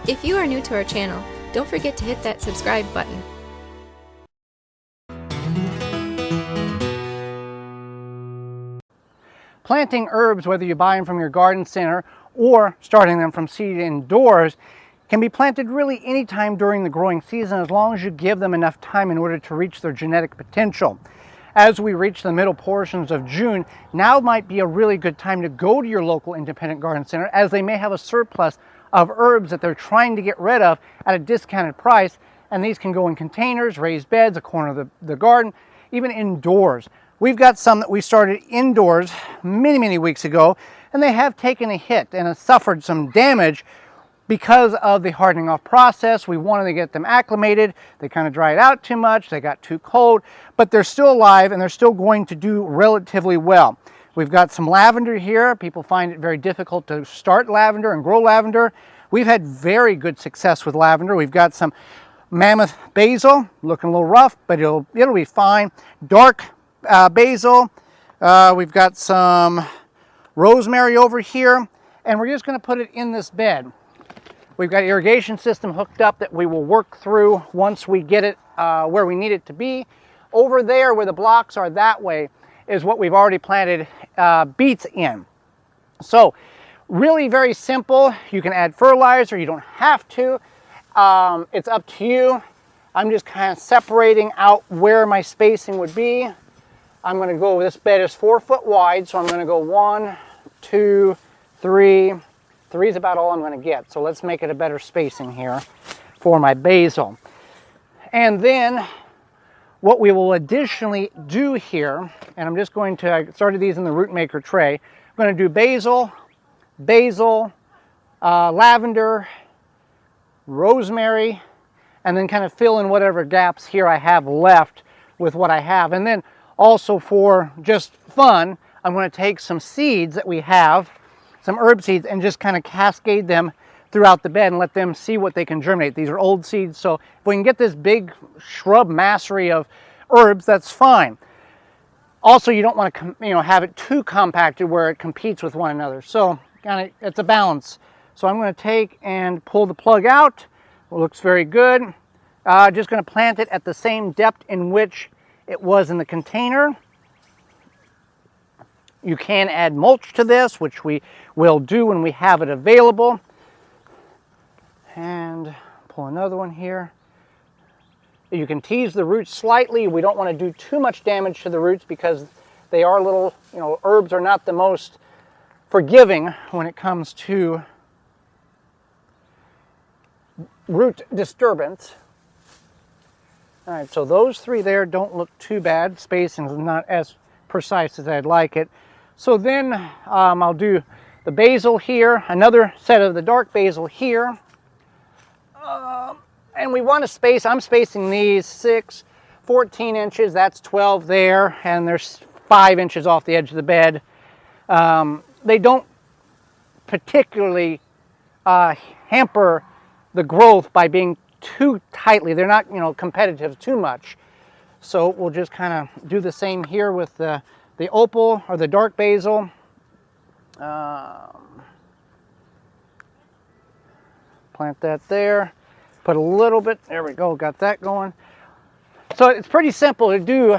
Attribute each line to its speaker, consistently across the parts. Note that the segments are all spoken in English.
Speaker 1: If you are new to our channel, don't forget to hit that subscribe button.
Speaker 2: Planting herbs, whether you buy them from your garden center or starting them from seed indoors, can be planted really anytime during the growing season as long as you give them enough time in order to reach their genetic potential. As we reach the middle portions of June, now might be a really good time to go to your local independent garden center, as they may have a surplus of herbs that they're trying to get rid of at a discounted price, and these can go in containers, raised beds, a corner of the garden, even indoors. We've got some that we started indoors many weeks ago, and they have taken a hit and have suffered some damage because of the hardening off process. We wanted to get them acclimated. They kind of dried out too much, they got too cold, but they're still alive and they're still going to do relatively well. We've got some lavender here. People find it very difficult to start lavender and grow lavender. We've had very good success with lavender. We've got some mammoth basil, looking a little rough, but it'll be fine. Dark basil. We've got some rosemary over here, and we're just going to put it in this bed. We've got an irrigation system hooked up that we will work through once we get it where we need it to be. Over there where the blocks are that way is what we've already planted beets in. So really very simple. You can add fertilizer, you don't have to. It's up to you. I'm just kind of separating out where my spacing would be. I'm going to go, this bed is 4 foot wide, so I'm going to go 1, 2, 3. 3 is about all I'm going to get. So let's make it a better spacing here for my basil. And then what we will additionally do here, and I'm just going to, I started these in the root maker tray. I'm going to do basil, lavender, rosemary, and then kind of fill in whatever gaps here I have left with what I have. And then also for just fun, I'm going to take some seeds that we have, some herb seeds, and just kind of cascade them throughout the bed and let them see what they can germinate. These are old seeds, so if we can get this big shrub massery of herbs, that's fine. Also, you don't want to have it too compacted where it competes with one another. So kind of, it's a balance. So I'm going to take and pull the plug out. It looks very good. Just going to plant it at the same depth in which it was in the container. You can add mulch to this, which we will do when we have it available. And pull another one here. You can tease the roots slightly. We don't want to do too much damage to the roots because they are little, herbs are not the most forgiving when it comes to root disturbance. All right, so those 3 there don't look too bad. Spacing is not as precise as I'd like it. So then I'll do the basil here, another set of the dark basil here. And we want to space, I'm spacing these 6, 14 inches, that's 12 there, and there's 5 inches off the edge of the bed. They don't particularly hamper the growth by being too tightly. They're not, competitive too much. So we'll just kind of do the same here with the opal or the dark basil. Plant that there. Put a little bit, there we go, got that going. So it's pretty simple to do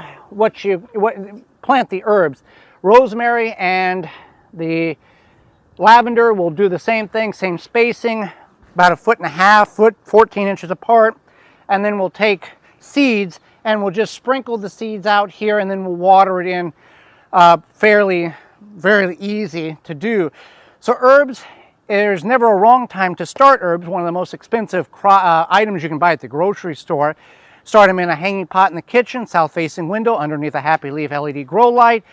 Speaker 2: plant the herbs. Rosemary and the lavender will do the same thing, same spacing, about 1.5 foot, 14 inches apart. And then we'll take seeds and we'll just sprinkle the seeds out here, and then we'll water it in. Very easy to do. So herbs, there's never a wrong time to start herbs. One of the most expensive items you can buy at the grocery store. Start them in a hanging pot in the kitchen, south-facing window, underneath a Happy Leaf LED grow light,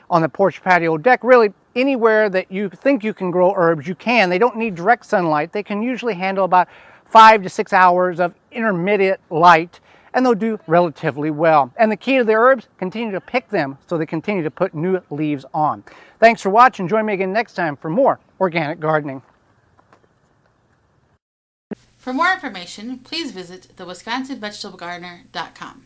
Speaker 2: on the porch patio deck. Really, anywhere that you think you can grow herbs, you can. They don't need direct sunlight. They can usually handle about 5 to 6 hours of intermittent light, and they'll do relatively well. And the key to the herbs, continue to pick them so they continue to put new leaves on. Thanks for watching. Join me again next time for more organic gardening.
Speaker 3: For more information, please visit thewisconsinvegetablegardener.com.